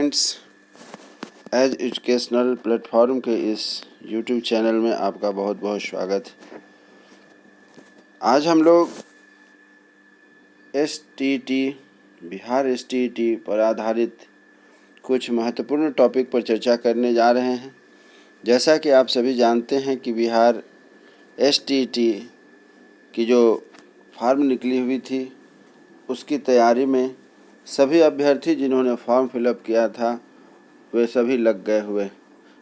Friends, as educational platform के इस YouTube channel में आपका बहुत बहुत स्वागत। आज हम लोग एसटीईटी बिहार एसटीईटी पर आधारित कुछ महत्वपूर्ण टॉपिक पर चर्चा करने जा रहे हैं। जैसा कि आप सभी जानते हैं कि बिहार एसटीईटी की जो फॉर्म निकली हुई थी उसकी तैयारी में सभी अभ्यर्थी जिन्होंने फॉर्म फिलअप किया था वे सभी लग गए हुए।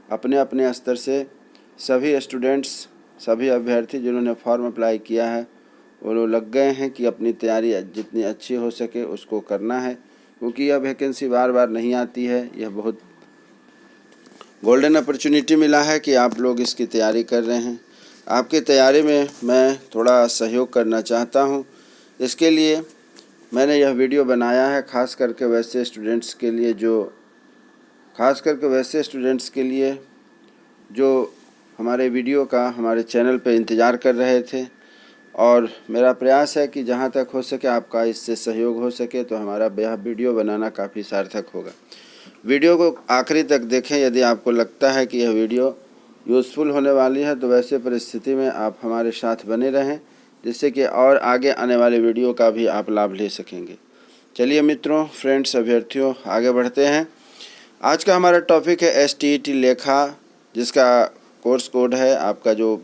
अपने अपने स्तर से सभी स्टूडेंट्स, सभी अभ्यर्थी जिन्होंने फॉर्म अप्लाई किया है वो लोग लग गए हैं कि अपनी तैयारी जितनी अच्छी हो सके उसको करना है, क्योंकि यह वैकेंसी बार बार नहीं आती है। यह बहुत गोल्डन अपॉर्चुनिटी मिला है कि आप लोग इसकी तैयारी कर रहे हैं। आपकी तैयारी में मैं थोड़ा सहयोग करना चाहता हूं। इसके लिए मैंने यह वीडियो बनाया है खास करके वैसे स्टूडेंट्स के लिए जो हमारे वीडियो का हमारे चैनल पर इंतज़ार कर रहे थे, और मेरा प्रयास है कि जहां तक हो सके आपका इससे सहयोग हो सके तो हमारा यह वीडियो बनाना काफ़ी सार्थक होगा। वीडियो को आखिरी तक देखें। यदि आपको लगता है कि यह वीडियो यूज़फुल होने वाली है तो वैसे परिस्थिति में आप हमारे साथ बने रहें, जिससे कि और आगे आने वाले वीडियो का भी आप लाभ ले सकेंगे। चलिए मित्रों, फ्रेंड्स, अभ्यर्थियों, आगे बढ़ते हैं। आज का हमारा टॉपिक है एसटीईटी लेखा, जिसका कोर्स कोड है आपका जो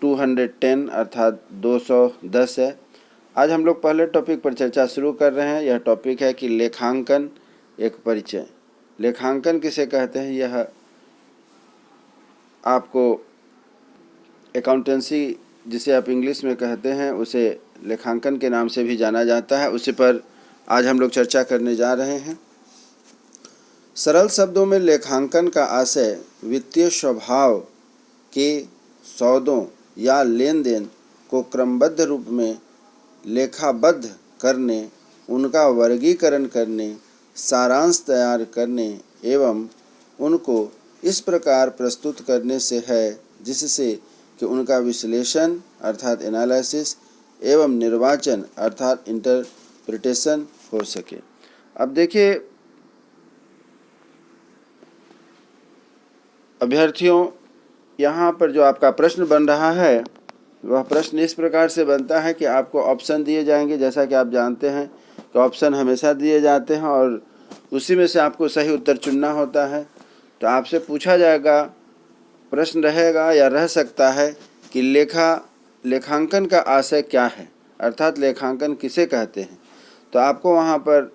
210 अर्थात 210 है। आज हम लोग पहले टॉपिक पर चर्चा शुरू कर रहे हैं। यह टॉपिक है कि लेखांकन एक परिचय। लेखांकन किसे कहते हैं? यह आपको अकाउंटेंसी जिसे आप इंग्लिश में कहते हैं उसे लेखांकन के नाम से भी जाना जाता है। उसी पर आज हम लोग चर्चा करने जा रहे हैं। सरल शब्दों में लेखांकन का आशय वित्तीय स्वभाव के सौदों या लेन देन को क्रमबद्ध रूप में लेखाबद्ध करने, उनका वर्गीकरण करने, सारांश तैयार करने एवं उनको इस प्रकार प्रस्तुत करने से है जिससे कि उनका विश्लेषण अर्थात एनालिसिस एवं निर्वाचन अर्थात इंटरप्रिटेशन हो सके। अब देखिए अभ्यर्थियों, यहाँ पर जो आपका प्रश्न बन रहा है वह प्रश्न इस प्रकार से बनता है कि आपको ऑप्शन दिए जाएंगे। जैसा कि आप जानते हैं कि ऑप्शन हमेशा दिए जाते हैं और उसी में से आपको सही उत्तर चुनना होता है। तो आपसे पूछा जाएगा, प्रश्न रहेगा या रह सकता है कि लेखांकन का आशय क्या है, अर्थात लेखांकन किसे कहते हैं। तो आपको वहाँ पर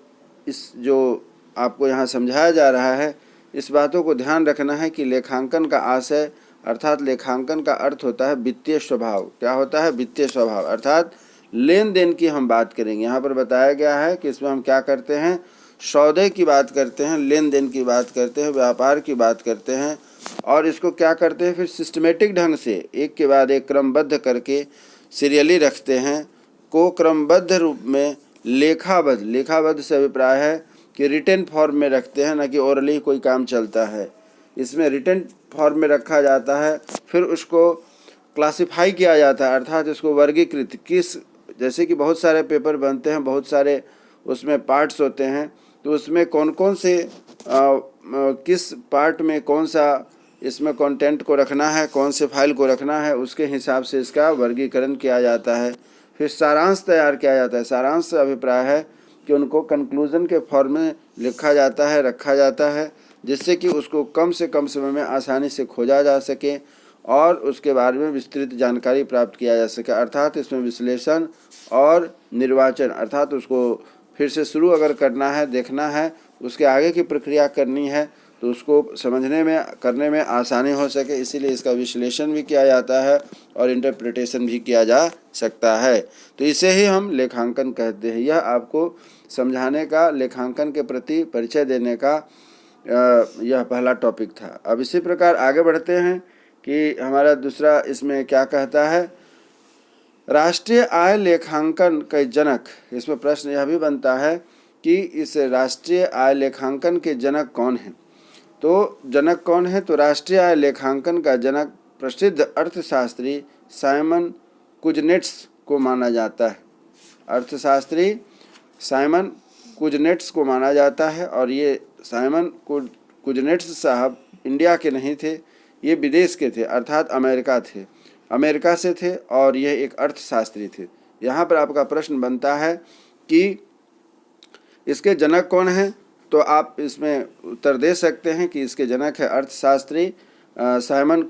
इस जो आपको यहाँ समझाया जा रहा है इस बातों को ध्यान रखना है कि लेखांकन का आशय अर्थात लेखांकन का अर्थ होता है वित्तीय स्वभाव। क्या होता है? वित्तीय स्वभाव अर्थात लेन देन की हम बात करेंगे। यहाँ पर बताया गया है कि इसमें हम क्या करते हैं, सौदे की बात करते हैं, लेन देन की बात करते हैं, व्यापार की बात करते हैं, और इसको क्या करते हैं फिर सिस्टमेटिक ढंग से एक के बाद एक क्रमबद्ध करके सीरियली रखते हैं, को क्रमबद्ध रूप में लेखाबद्ध से अभिप्राय है कि रिटन फॉर्म में रखते हैं, न कि ओरली कोई काम चलता है। इसमें रिटन फॉर्म में रखा जाता है, फिर उसको क्लासिफाई किया जाता है अर्थात इसको वर्गीकृत जैसे कि बहुत सारे पेपर बनते हैं, बहुत सारे उसमें पार्ट्स होते हैं, तो उसमें कौन कौन से किस पार्ट में कौन सा इसमें कंटेंट को रखना है, कौन से फाइल को रखना है, उसके हिसाब से इसका वर्गीकरण किया जाता है। फिर सारांश तैयार किया जाता है। सारांश से अभिप्राय है कि उनको कंक्लूजन के फॉर्म में लिखा जाता है, रखा जाता है, जिससे कि उसको कम से कम समय में आसानी से खोजा जा सके और उसके बारे में विस्तृत जानकारी प्राप्त किया जा सके। अर्थात इसमें विश्लेषण और निर्वाचन अर्थात उसको फिर से शुरू अगर करना है, देखना है, उसके आगे की प्रक्रिया करनी है तो उसको समझने में करने में आसानी हो सके, इसीलिए इसका विश्लेषण भी किया जाता है और इंटरप्रिटेशन भी किया जा सकता है। तो इसे ही हम लेखांकन कहते हैं। यह आपको समझाने का, लेखांकन के प्रति परिचय देने का यह पहला टॉपिक था। अब इसी प्रकार आगे बढ़ते हैं कि हमारा दूसरा इसमें क्या कहता है, राष्ट्रीय आय लेखांकन के जनक। इसमें प्रश्न यह भी बनता है कि इस राष्ट्रीय आय लेखांकन के जनक कौन हैं। तो जनक कौन है? तो राष्ट्रीय आय लेखांकन का जनक प्रसिद्ध अर्थशास्त्री साइमन कुजनेट्स को माना जाता है। अर्थशास्त्री साइमन कुजनेट्स को माना जाता है। और ये साइमन कुजनेट्स साहब इंडिया के नहीं थे, ये विदेश के थे, अर्थात अमेरिका से थे और ये एक अर्थशास्त्री थे। यहाँ पर आपका प्रश्न बनता है कि इसके जनक कौन हैं, तो आप इसमें उत्तर दे सकते हैं कि इसके जनक है अर्थशास्त्री साइमन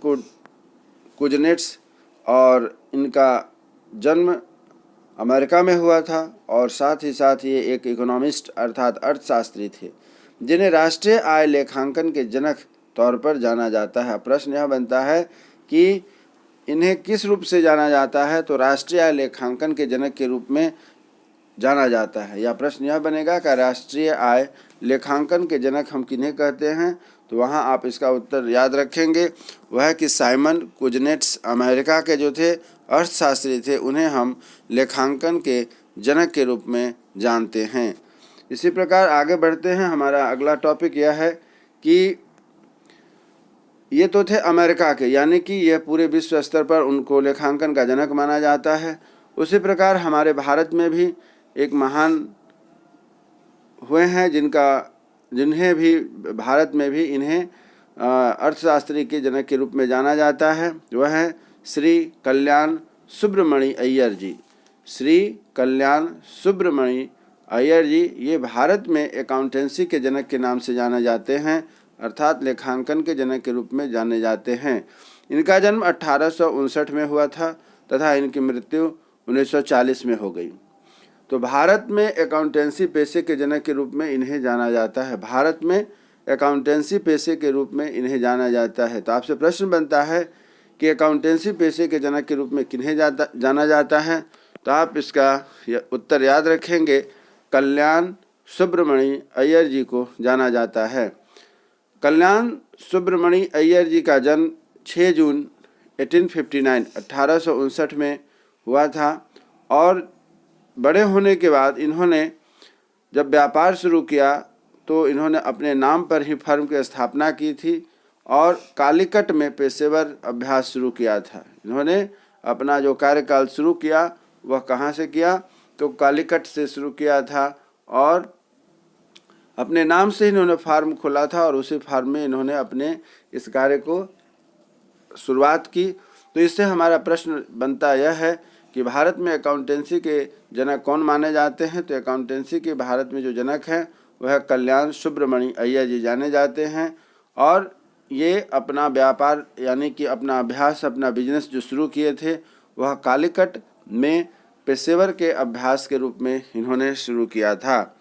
कुजनेट्स, और इनका जन्म अमेरिका में हुआ था और साथ ही साथ ये एक इकोनॉमिस्ट अर्थात अर्थशास्त्री थे जिन्हें राष्ट्रीय आय लेखांकन के जनक तौर पर जाना जाता है। प्रश्न यह बनता है कि इन्हें किस रूप से जाना जाता है, तो राष्ट्रीय आय लेखांकन के जनक के रूप में जाना जाता है। या प्रश्न यह बनेगा कि राष्ट्रीय आय लेखांकन के जनक हम किन्हें कहते हैं, तो वहाँ आप इसका उत्तर याद रखेंगे, वह कि साइमन कुजनेट्स अमेरिका के जो थे अर्थशास्त्री थे, उन्हें हम लेखांकन के जनक के रूप में जानते हैं। इसी प्रकार आगे बढ़ते हैं। हमारा अगला टॉपिक यह है कि ये तो थे अमेरिका के, यानी कि यह पूरे विश्व स्तर पर उनको लेखांकन का जनक माना जाता है। उसी प्रकार हमारे भारत में भी एक महान हुए हैं जिन्हें भी भारत में भी इन्हें अर्थशास्त्री के जनक के रूप में जाना जाता है। वह है श्री कल्याण सुब्रमणि अय्यर जी। श्री कल्याण सुब्रमणि अय्यर जी ये भारत में अकाउंटेंसी के जनक के नाम से जाने जाते हैं, अर्थात लेखांकन के जनक के रूप में जाने जाते हैं। इनका जन्म 1859 में हुआ था तथा इनकी मृत्यु 1940 में हो गई। तो भारत में अकाउंटेंसी पेशे के जनक के रूप में इन्हें जाना जाता है। भारत में अकाउंटेंसी पेशे के रूप में इन्हें जाना जाता है। तो आपसे प्रश्न बनता है कि अकाउंटेंसी पेशे के जनक के रूप में किन्हें जाना जाता है, तो आप इसका उत्तर याद रखेंगे, कल्याण सुब्रमणि अय्यर जी को जाना जाता है। कल्याण सुब्रमणि अय्यर जी का जन्म 6 जून 1859 में हुआ था और बड़े होने के बाद इन्होंने जब व्यापार शुरू किया तो इन्होंने अपने नाम पर ही फर्म की स्थापना की थी और कालीकट में पेशेवर अभ्यास शुरू किया था। इन्होंने अपना जो कार्यकाल शुरू किया वह कहाँ से किया, तो कालीकट से शुरू किया था और अपने नाम से इन्होंने फार्म खोला था और उसी फार्म में इन्होंने अपने इस कार्य को शुरुआत की। तो इससे हमारा प्रश्न बनता यह है कि भारत में अकाउंटेंसी के जनक कौन माने जाते हैं, तो अकाउंटेंसी के भारत में जो जनक हैं वह कल्याण सुब्रमणि अय्यर जी जाने जाते हैं। और ये अपना व्यापार यानी कि अपना अभ्यास, अपना बिजनेस जो शुरू किए थे वह कालीकट में पेशेवर के अभ्यास के रूप में इन्होंने शुरू किया था।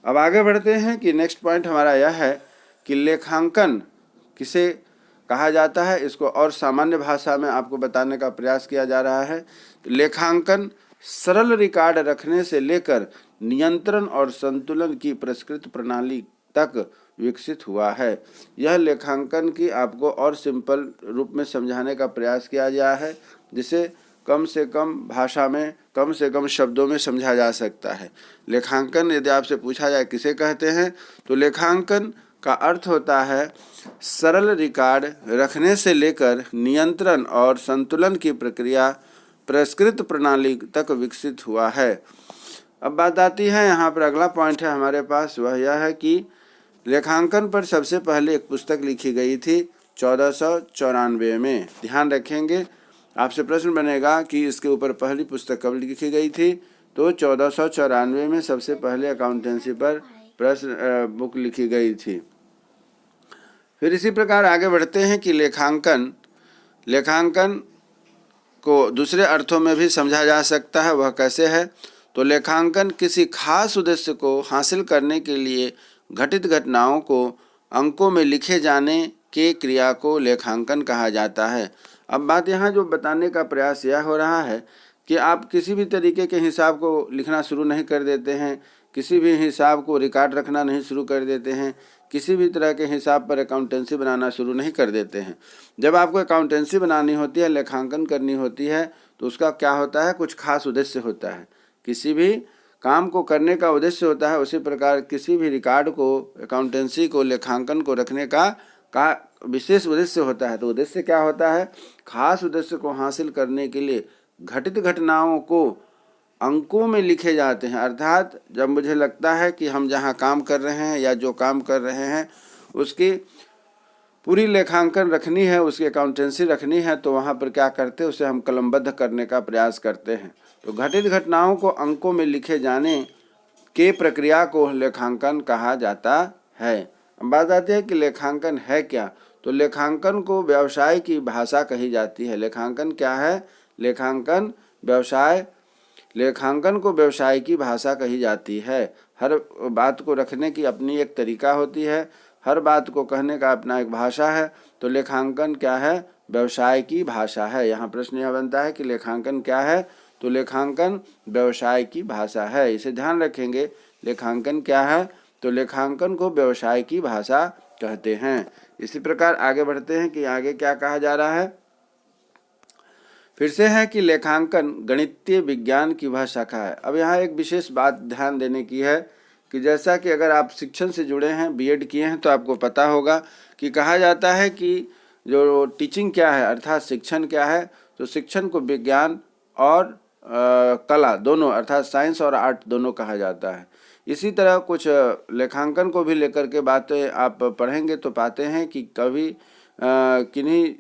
अब आगे बढ़ते हैं कि नेक्स्ट पॉइंट हमारा यह है कि लेखांकन किसे कहा जाता है, इसको और सामान्य भाषा में आपको बताने का प्रयास किया जा रहा है। तो लेखांकन सरल रिकॉर्ड रखने से लेकर नियंत्रण और संतुलन की परिष्कृत प्रणाली तक विकसित हुआ है। यह लेखांकन की आपको और सिंपल रूप में समझाने का प्रयास किया गया है, जिसे कम से कम भाषा में, कम से कम शब्दों में समझा जा सकता है। लेखांकन यदि आपसे पूछा जाए किसे कहते हैं, तो लेखांकन का अर्थ होता है सरल रिकॉर्ड रखने से लेकर नियंत्रण और संतुलन की प्रक्रिया परिष्कृत प्रणाली तक विकसित हुआ है। अब बात आती है, यहाँ पर अगला पॉइंट है हमारे पास, वह यह है कि लेखांकन पर सबसे पहले एक पुस्तक लिखी गई थी 1494 में। ध्यान रखेंगे, आपसे प्रश्न बनेगा कि इसके ऊपर पहली पुस्तक कब लिखी गई थी, तो 1494 में सबसे पहले अकाउंटेंसी पर बुक लिखी गई थी। फिर इसी प्रकार आगे बढ़ते हैं कि लेखांकन को दूसरे अर्थों में भी समझा जा सकता है। वह कैसे है, तो लेखांकन किसी खास उद्देश्य को हासिल करने के लिए घटित घटनाओं को अंकों में लिखे जाने के क्रिया को लेखांकन कहा जाता है। अब बात यहाँ जो बताने का प्रयास यह हो रहा है कि आप किसी भी तरीके के हिसाब को लिखना शुरू नहीं कर देते हैं, किसी भी हिसाब को रिकॉर्ड रखना नहीं शुरू कर देते हैं, किसी भी तरह के हिसाब पर अकाउंटेंसी बनाना शुरू नहीं कर देते हैं। जब आपको अकाउंटेंसी बनानी होती है, लेखांकन करनी होती है, तो उसका क्या होता है, कुछ खास उद्देश्य होता है। किसी भी काम को करने का उद्देश्य होता है, उसी प्रकार किसी भी रिकॉर्ड को, अकाउंटेंसी को, लेखांकन को रखने का विशेष उद्देश्य होता है। तो उद्देश्य क्या होता है, खास उद्देश्य को हासिल करने के लिए घटित घटनाओं को अंकों में लिखे जाते हैं। अर्थात जब मुझे लगता है कि हम जहाँ काम कर रहे हैं या जो काम कर रहे हैं उसकी पूरी लेखांकन रखनी है, उसकी अकाउंटेंसी रखनी है, तो वहाँ पर क्या करते हैं, उसे हम कलमबद्ध करने का प्रयास करते हैं। तो घटित घटनाओं को अंकों में लिखे जाने के प्रक्रिया को लेखांकन कहा जाता है। अब बात आती है कि लेखांकन है क्या। तो लेखांकन को व्यवसाय की भाषा कही जाती है। लेखांकन क्या है? लेखांकन को व्यवसाय की भाषा कही जाती है। हर बात को रखने की अपनी एक तरीका होती है, हर बात को कहने का अपना एक भाषा है। तो लेखांकन क्या है? व्यवसाय की भाषा है। यहाँ प्रश्न यह बनता है कि लेखांकन क्या है? तो लेखांकन व्यवसाय की भाषा है। इसे ध्यान रखेंगे। लेखांकन क्या है? तो लेखांकन को व्यवसाय की भाषा कहते हैं। इसी प्रकार आगे बढ़ते हैं कि आगे क्या कहा जा रहा है। फिर से है कि लेखांकन गणितीय विज्ञान की वह शाखा है। अब यहाँ एक विशेष बात ध्यान देने की है कि जैसा कि अगर आप शिक्षण से जुड़े हैं, बीएड किए हैं, तो आपको पता होगा कि कहा जाता है कि जो टीचिंग क्या है, अर्थात शिक्षण क्या है, तो शिक्षण को विज्ञान और कला दोनों, अर्थात साइंस और आर्ट दोनों कहा जाता है। इसी तरह कुछ लेखांकन को भी लेकर के बातें आप पढ़ेंगे तो पाते हैं कि कभी किन्हीं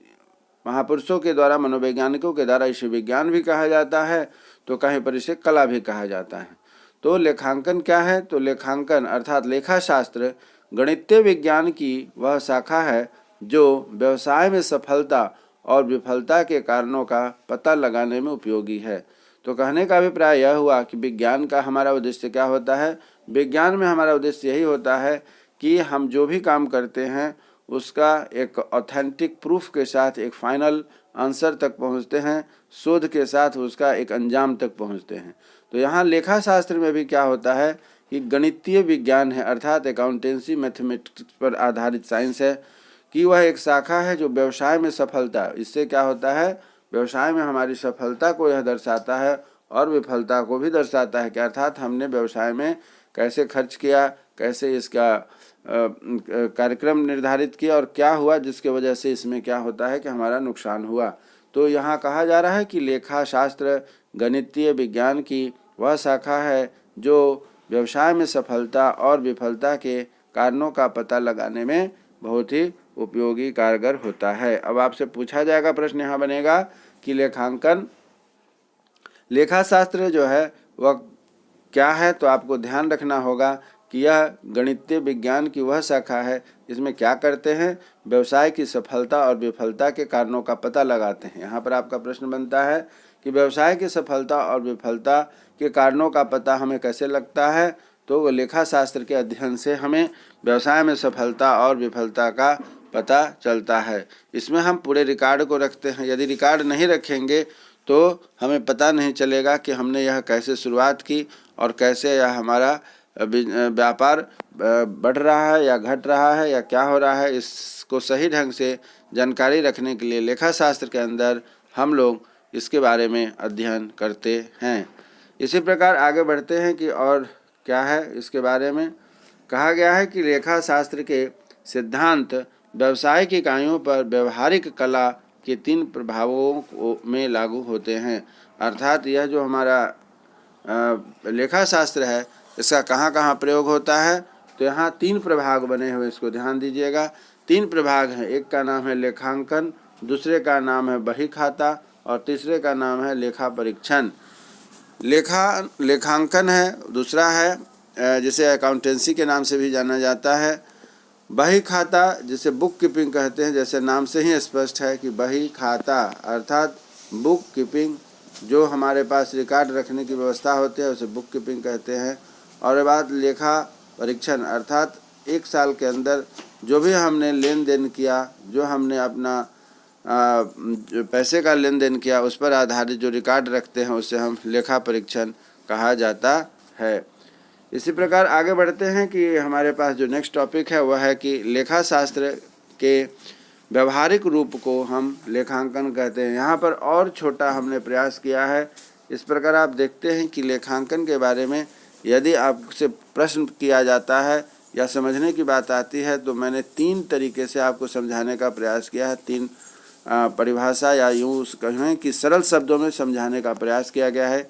महापुरुषों के द्वारा, मनोवैज्ञानिकों के द्वारा इसे विज्ञान भी कहा जाता है, तो कहीं पर इसे कला भी कहा जाता है। तो लेखांकन क्या है? तो लेखांकन अर्थात लेखा शास्त्र गणितीय विज्ञान की वह शाखा है जो व्यवसाय में सफलता और विफलता के कारणों का पता लगाने में उपयोगी है। तो कहने का अभिप्राय यह हुआ कि विज्ञान का हमारा उद्देश्य क्या होता है? विज्ञान में हमारा उद्देश्य यही होता है कि हम जो भी काम करते हैं उसका एक ऑथेंटिक प्रूफ के साथ एक फाइनल आंसर तक पहुंचते हैं, शोध के साथ उसका एक अंजाम तक पहुंचते हैं। तो यहाँ लेखा शास्त्र में भी क्या होता है कि गणितीय विज्ञान है, अर्थात अकाउंटेंसी मैथमेटिक्स पर आधारित साइंस है, कि वह एक शाखा है जो व्यवसाय में सफलता, इससे क्या होता है, व्यवसाय में हमारी सफलता को यह दर्शाता है और विफलता को भी दर्शाता है कि अर्थात हमने व्यवसाय में कैसे खर्च किया, कैसे इसका कार्यक्रम निर्धारित किया और क्या हुआ जिसके वजह से इसमें क्या होता है कि हमारा नुकसान हुआ। तो यहाँ कहा जा रहा है कि लेखा शास्त्र गणितीय विज्ञान की वह शाखा है जो व्यवसाय में सफलता और विफलता के कारणों का पता लगाने में बहुत ही उपयोगी कारगर होता है। अब आपसे पूछा जाएगा, प्रश्न यहाँ बनेगा कि लेखा शास्त्र जो है वह क्या है। तो आपको ध्यान रखना होगा कि यह गणितीय विज्ञान की वह शाखा है जिसमें क्या करते हैं, व्यवसाय की सफलता और विफलता के कारणों का पता लगाते हैं। यहाँ पर आपका प्रश्न बनता है कि व्यवसाय की सफलता और विफलता के कारणों का पता हमें कैसे लगता है। तो लेखा शास्त्र के अध्ययन से हमें व्यवसाय में सफलता और विफलता का पता चलता है। इसमें हम पूरे रिकॉर्ड को रखते हैं। यदि रिकॉर्ड नहीं रखेंगे तो हमें पता नहीं चलेगा कि हमने यह कैसे शुरुआत की और कैसे यह हमारा व्यापार बढ़ रहा है या घट रहा है या क्या हो रहा है। इसको सही ढंग से जानकारी रखने के लिए लेखा शास्त्र के अंदर हम लोग इसके बारे में अध्ययन करते हैं। इसी प्रकार आगे बढ़ते हैं कि और क्या है इसके बारे में। कहा गया है कि लेखा शास्त्र के सिद्धांत व्यावसायिक इकाइयों पर व्यवहारिक कला के 3 प्रभावों में लागू होते हैं। अर्थात यह जो हमारा लेखा शास्त्र है इसका कहाँ कहाँ प्रयोग होता है। तो यहाँ 3 प्रभाग बने हुए, इसको ध्यान दीजिएगा। 3 प्रभाग हैं। एक का नाम है लेखांकन, दूसरे का नाम है बही खाता और तीसरे का नाम है लेखा परीक्षण। लेखांकन है, दूसरा है जिसे अकाउंटेंसी के नाम से भी जाना जाता है। बही खाता जिसे बुक कीपिंग कहते हैं, जैसे नाम से ही स्पष्ट है कि बही खाता अर्थात बुक कीपिंग, जो हमारे पास रिकॉर्ड रखने की व्यवस्था होती है उसे बुक कीपिंग कहते हैं। और बाद लेखा परीक्षण अर्थात 1 साल के अंदर जो भी हमने लेन देन किया, जो हमने अपना जो पैसे का लेन देन किया उस पर आधारित जो रिकॉर्ड रखते हैं उसे हम लेखा परीक्षण कहा जाता है। इसी प्रकार आगे बढ़ते हैं कि हमारे पास जो नेक्स्ट टॉपिक है वह है कि लेखा शास्त्र के व्यवहारिक रूप को हम लेखांकन कहते हैं। यहाँ पर और छोटा हमने प्रयास किया है। इस प्रकार आप देखते हैं कि लेखांकन के बारे में यदि आपसे प्रश्न किया जाता है या समझने की बात आती है तो मैंने 3 तरीके से आपको समझाने का प्रयास किया है। 3 परिभाषा या यूँ कहें कि सरल शब्दों में समझाने का प्रयास किया गया है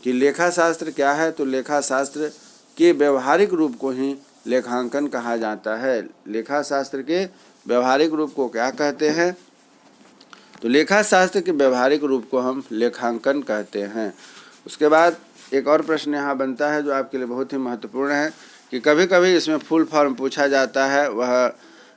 कि लेखा शास्त्र क्या है, तो लेखा शास्त्र के व्यवहारिक रूप को ही लेखांकन कहा जाता है। लेखा शास्त्र के व्यवहारिक रूप को क्या कहते हैं, तो लेखा शास्त्र के व्यवहारिक रूप को हम लेखांकन कहते हैं। उसके बाद एक और प्रश्न यहाँ बनता है जो आपके लिए बहुत ही महत्वपूर्ण है कि कभी कभी इसमें फुल फॉर्म पूछा जाता है। वह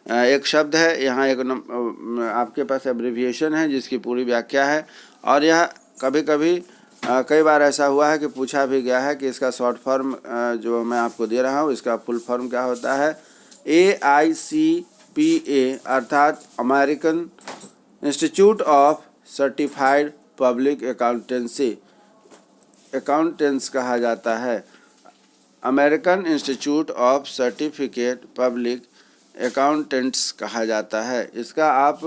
एक शब्द है, यहाँ एक आपके पास एब्रिविएशन है जिसकी पूरी व्याख्या है, और यह कभी कभी कई बार ऐसा हुआ है कि पूछा भी गया है कि इसका शॉर्ट फॉर्म जो मैं आपको दे रहा हूँ इसका फुल फॉर्म क्या होता है। AICPA अर्थात American institute of certified public accountants कहा जाता है। American institute of certificate public accountants कहा जाता है। इसका आप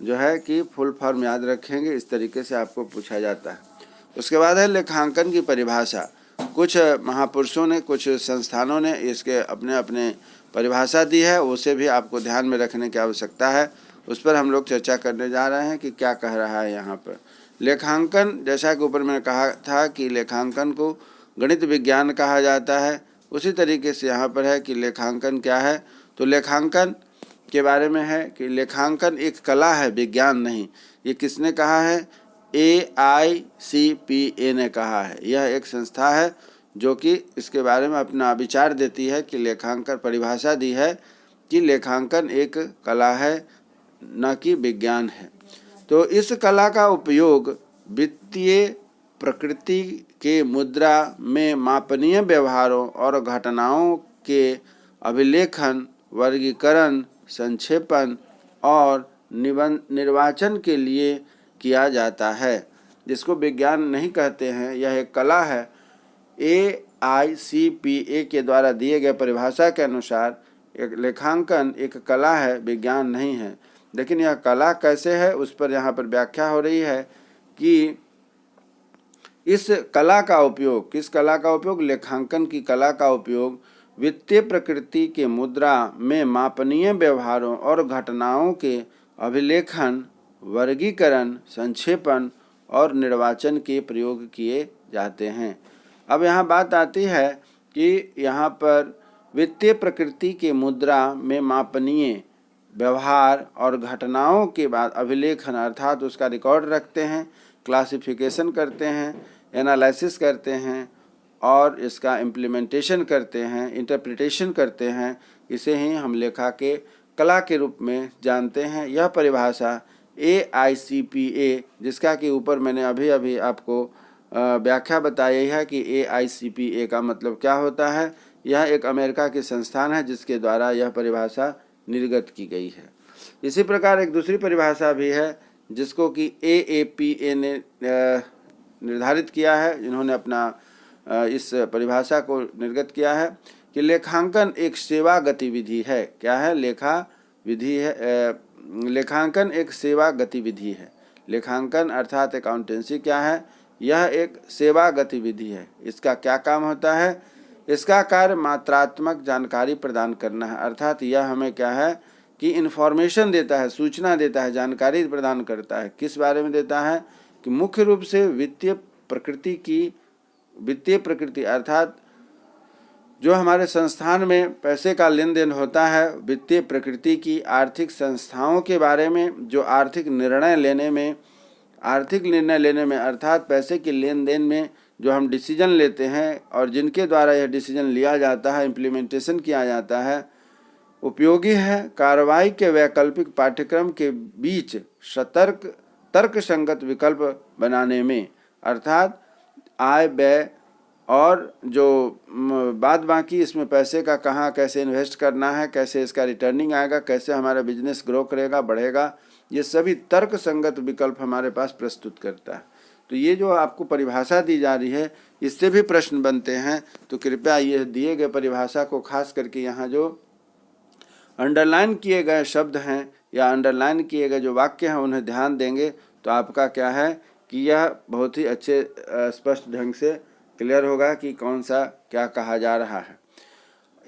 जो है कि फुल फॉर्म याद रखेंगे, इस तरीके से आपको पूछा जाता है। उसके बाद है लेखांकन की परिभाषा। कुछ महापुरुषों ने, कुछ संस्थानों ने इसके अपने अपने परिभाषा दी है, उसे भी आपको ध्यान में रखने की आवश्यकता है। उस पर हम लोग चर्चा करने जा रहे हैं कि क्या कह रहा है यहाँ पर। लेखांकन, जैसा कि ऊपर मैंने कहा था कि लेखांकन को गणित विज्ञान कहा जाता है, उसी तरीके से यहाँ पर है कि लेखांकन क्या है, तो लेखांकन के बारे में है कि लेखांकन एक कला है, विज्ञान नहीं। ये किसने कहा है, AICPA ने कहा है। यह एक संस्था है जो कि इसके बारे में अपना विचार देती है कि लेखांकन, परिभाषा दी है कि लेखांकन एक कला है न कि विज्ञान है। तो इस कला का उपयोग वित्तीय प्रकृति के मुद्रा में मापनीय व्यवहारों और घटनाओं के अभिलेखन, वर्गीकरण, संक्षेपण और निर्वाचन के लिए किया जाता है, जिसको विज्ञान नहीं कहते हैं। यह एक कला है। AICPA के द्वारा दिए गए परिभाषा के अनुसार एक लेखांकन एक कला है, विज्ञान नहीं है। लेकिन यह कला कैसे है उस पर यहाँ पर व्याख्या हो रही है कि इस कला का उपयोग, किस कला का उपयोग, लेखांकन की कला का उपयोग वित्तीय प्रकृति के मुद्रा में मापनीय व्यवहारों और घटनाओं के अभिलेखन, वर्गीकरण, संक्षेपण और निर्वाचन के प्रयोग किए जाते हैं। अब यहाँ बात आती है कि यहाँ पर वित्तीय प्रकृति के मुद्रा में मापनीय व्यवहार और घटनाओं के बाद अभिलेखन अर्थात उसका रिकॉर्ड रखते हैं, क्लासिफिकेशन करते हैं, एनालिसिस करते हैं और इसका इम्प्लीमेंटेशन करते हैं, इंटरप्रिटेशन करते हैं। इसे ही हम लेखा के कला के रूप में जानते हैं। यह परिभाषा AICPA, जिसका कि ऊपर मैंने अभी अभी आपको व्याख्या बताई है कि AICPA का मतलब क्या होता है। यह एक अमेरिका की संस्थान है जिसके द्वारा यह परिभाषा निर्गत की गई है। इसी प्रकार एक दूसरी परिभाषा भी है जिसको कि AAPA ने निर्धारित किया है, जिन्होंने अपना इस परिभाषा को निर्गत किया है कि लेखांकन एक सेवा गतिविधि है। क्या है, लेखांकन एक सेवा गतिविधि है। लेखांकन अर्थात अकाउंटेंसी क्या है, यह एक सेवा गतिविधि है। इसका क्या काम होता है, इसका कार्य मात्रात्मक जानकारी प्रदान करना है। अर्थात यह हमें क्या है कि इन्फॉर्मेशन देता है, सूचना देता है, जानकारी प्रदान करता है। किस बारे में देता है कि मुख्य रूप से वित्तीय प्रकृति अर्थात जो हमारे संस्थान में पैसे का लेन देन होता है, वित्तीय प्रकृति की आर्थिक संस्थाओं के बारे में, जो आर्थिक निर्णय लेने में अर्थात पैसे के लेन देन में जो हम डिसीजन लेते हैं और जिनके द्वारा यह डिसीजन लिया जाता है, इम्प्लीमेंटेशन किया जाता है, उपयोगी है। कार्रवाई के वैकल्पिक पाठ्यक्रम के बीच तर्क संगत विकल्प बनाने में, अर्थात आय व्यय और जो बाद बाकी इसमें पैसे का कहाँ कैसे इन्वेस्ट करना है, कैसे इसका रिटर्निंग आएगा, कैसे हमारा बिजनेस ग्रो करेगा, बढ़ेगा, ये सभी तर्क संगत विकल्प हमारे पास प्रस्तुत करता है। तो ये जो आपको परिभाषा दी जा रही है, इससे भी प्रश्न बनते हैं। तो कृपया ये दिए गए परिभाषा को खास करके यहाँ जो अंडरलाइन किए गए शब्द हैं या अंडरलाइन किए गए जो वाक्य हैं उन्हें ध्यान देंगे तो आपका क्या है कि यह बहुत ही अच्छे स्पष्ट ढंग से क्लियर होगा कि कौन सा क्या कहा जा रहा है।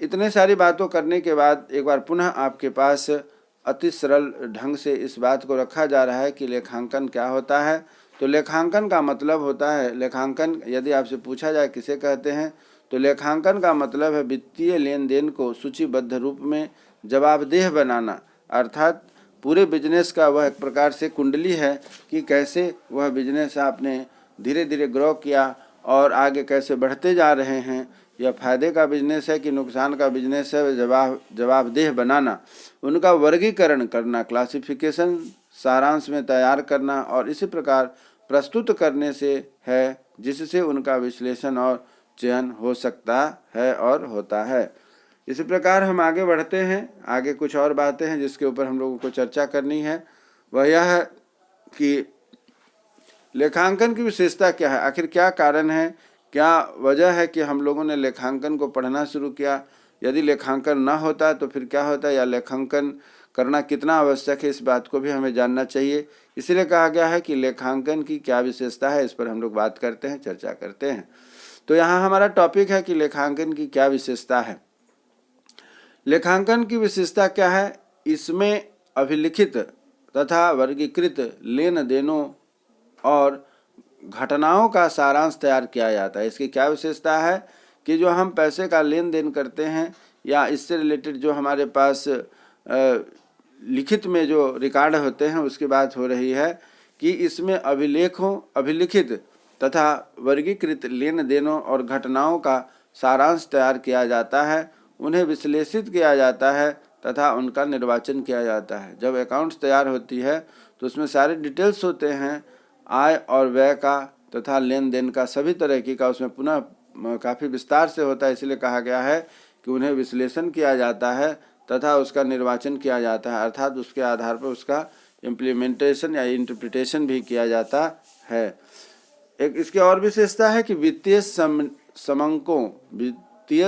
इतने सारी बातों करने के बाद एक बार पुनः आपके पास अति सरल ढंग से इस बात को रखा जा रहा है कि लेखांकन क्या होता है। तो लेखांकन का मतलब होता है, लेखांकन यदि आपसे पूछा जाए किसे कहते हैं, तो लेखांकन का मतलब है वित्तीय लेन देन को सूचीबद्ध रूप में जवाबदेह बनाना, अर्थात पूरे बिजनेस का वह एक प्रकार से कुंडली है कि कैसे वह बिजनेस आपने धीरे धीरे ग्रो किया और आगे कैसे बढ़ते जा रहे हैं, यह फायदे का बिजनेस है कि नुकसान का बिजनेस है, जवाबदेह बनाना, उनका वर्गीकरण करना, क्लासिफिकेशन सारांश में तैयार करना और इसी प्रकार प्रस्तुत करने से है, जिससे उनका विश्लेषण और चयन हो सकता है और होता है। इसी प्रकार हम आगे बढ़ते हैं। आगे कुछ और बातें हैं जिसके ऊपर हम लोगों को चर्चा करनी है। वह यह है कि लेखांकन की विशेषता क्या है, आखिर क्या कारण है, क्या वजह है कि हम लोगों ने लेखांकन को पढ़ना शुरू किया। यदि लेखांकन ना होता तो फिर क्या होता, या लेखांकन करना कितना आवश्यक है, इस बात को भी हमें जानना चाहिए। इसलिए कहा गया है कि लेखांकन की क्या विशेषता है, इस पर हम लोग बात करते हैं, चर्चा करते हैं। तो यहाँ हमारा टॉपिक है कि लेखांकन की क्या विशेषता है। लेखांकन की विशेषता क्या है, इसमें अभिलिखित तथा वर्गीकृत लेन देनों और घटनाओं का सारांश तैयार किया जाता है। इसकी क्या विशेषता है कि जो हम पैसे का लेन देन करते हैं या इससे रिलेटेड जो हमारे पास लिखित में जो रिकॉर्ड होते हैं उसकी बात हो रही है कि इसमें अभिलिखित तथा वर्गीकृत लेन देनों और घटनाओं का सारांश तैयार किया जाता है, उन्हें विश्लेषित किया जाता है तथा उनका निर्वाचन किया जाता है। जब अकाउंट्स तैयार होती है तो उसमें सारे डिटेल्स होते हैं, आय और व्यय का तथा लेन देन का, सभी तरह की का उसमें पुनः काफ़ी विस्तार से होता है। इसलिए कहा गया है कि उन्हें विश्लेषण किया जाता है तथा उसका निर्वाचन किया जाता है, अर्थात उसके आधार पर उसका इम्प्लीमेंटेशन या इंटरप्रिटेशन भी किया जाता है। एक इसकी और विशेषता है कि वित्तीय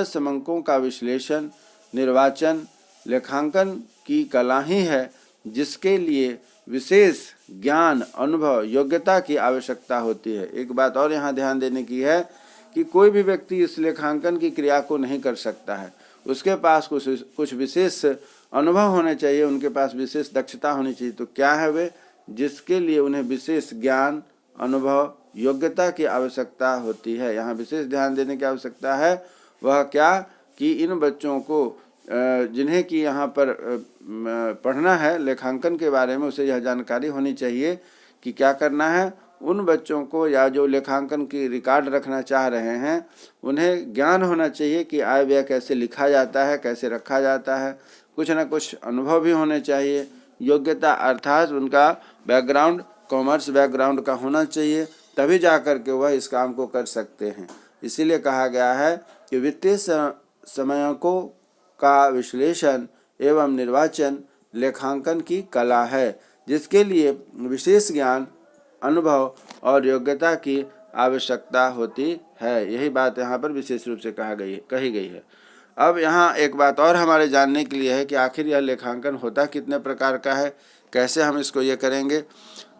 समंकों का विश्लेषण, निर्वाचन लेखांकन की कला ही है, जिसके लिए विशेष ज्ञान, अनुभव, योग्यता की आवश्यकता होती है। एक बात और यहाँ ध्यान देने की है कि कोई भी व्यक्ति इस लेखांकन की क्रिया को नहीं कर सकता है, उसके पास कुछ विशेष अनुभव होने चाहिए, उनके पास विशेष दक्षता होनी चाहिए। तो क्या है वे, जिसके लिए उन्हें विशेष ज्ञान, अनुभव, योग्यता की आवश्यकता होती है। यहाँ विशेष ध्यान देने की आवश्यकता है वह क्या कि इन बच्चों को जिन्हें कि यहाँ पर पढ़ना है लेखांकन के बारे में, उसे यह जानकारी होनी चाहिए कि क्या करना है। उन बच्चों को या जो लेखांकन की रिकॉर्ड रखना चाह रहे हैं, उन्हें ज्ञान होना चाहिए कि आय व्यय कैसे लिखा जाता है, कैसे रखा जाता है। कुछ न कुछ अनुभव भी होने चाहिए। योग्यता अर्थात उनका बैकग्राउंड कॉमर्स बैकग्राउंड का होना चाहिए, तभी जा कर के वह इस काम को कर सकते हैं। इसीलिए कहा गया है कि वित्तीय समयों का विश्लेषण एवं निर्वाचन लेखांकन की कला है, जिसके लिए विशेष ज्ञान, अनुभव और योग्यता की आवश्यकता होती है। यही बात यहाँ पर विशेष रूप से कही गई है। अब यहाँ एक बात और हमारे जानने के लिए है कि आखिर यह लेखांकन होता कितने प्रकार का है, कैसे हम इसको ये करेंगे।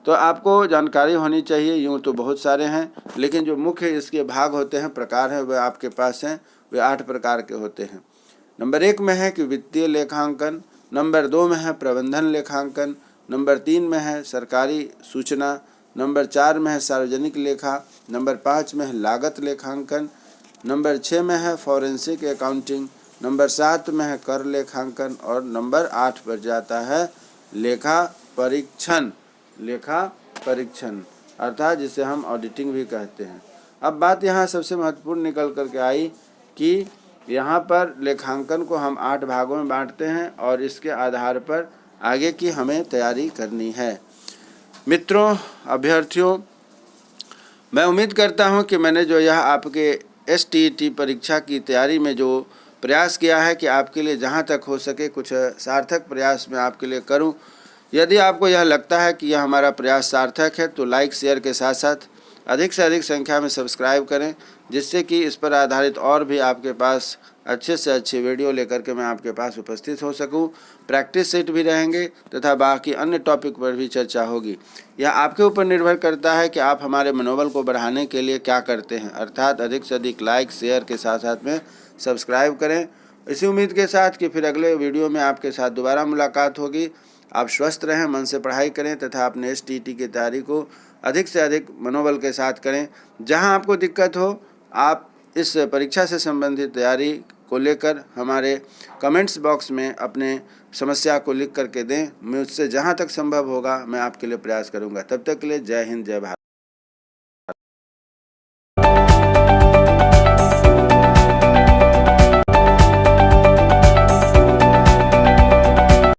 तो आपको जानकारी होनी चाहिए। यूँ तो बहुत सारे हैं, लेकिन जो मुख्य इसके भाग होते हैं, प्रकार हैं, वे आपके पास हैं। वे 8 प्रकार के होते हैं। नंबर 1 में है कि वित्तीय लेखांकन, नंबर 2 में है प्रबंधन लेखांकन, नंबर 3 में है सरकारी सूचना, नंबर 4 में है सार्वजनिक लेखा, नंबर 5 में है लागत लेखांकन, नंबर 6 में है फॉरेंसिक अकाउंटिंग, नंबर 7 में है कर लेखांकन और नंबर 8 पर जाता है लेखा परीक्षण अर्थात जिसे हम ऑडिटिंग भी कहते हैं। अब बात यहाँ सबसे महत्वपूर्ण निकल करके आई कि यहाँ पर लेखांकन को हम 8 भागों में बांटते हैं और इसके आधार पर आगे की हमें तैयारी करनी है। मित्रों, अभ्यर्थियों, मैं उम्मीद करता हूँ कि मैंने जो यह आपके STET परीक्षा की तैयारी में जो प्रयास किया है कि आपके लिए जहाँ तक हो सके कुछ सार्थक प्रयास मैं आपके लिए करूँ। यदि आपको यह लगता है कि यह हमारा प्रयास सार्थक है तो लाइक शेयर के साथ साथ अधिक से अधिक संख्या में सब्सक्राइब करें, जिससे कि इस पर आधारित और भी आपके पास अच्छे से अच्छे वीडियो लेकर के मैं आपके पास उपस्थित हो सकूं। प्रैक्टिस सेट भी रहेंगे तथा बाकी अन्य टॉपिक पर भी चर्चा होगी। यह आपके ऊपर निर्भर करता है कि आप हमारे मनोबल को बढ़ाने के लिए क्या करते हैं, अर्थात अधिक से अधिक लाइक शेयर के साथ साथ में सब्सक्राइब करें। इसी उम्मीद के साथ कि फिर अगले वीडियो में आपके साथ दोबारा मुलाकात होगी। आप स्वस्थ रहें, मन से पढ़ाई करें तथा अपने STT की तैयारी को अधिक से अधिक मनोबल के साथ करें। जहां आपको दिक्कत हो, आप इस परीक्षा से संबंधित तैयारी को लेकर हमारे कमेंट्स बॉक्स में अपने समस्या को लिख करके दें। मुझसे जहां तक संभव होगा मैं आपके लिए प्रयास करूंगा। तब तक के लिए जय हिंद, जय भारत।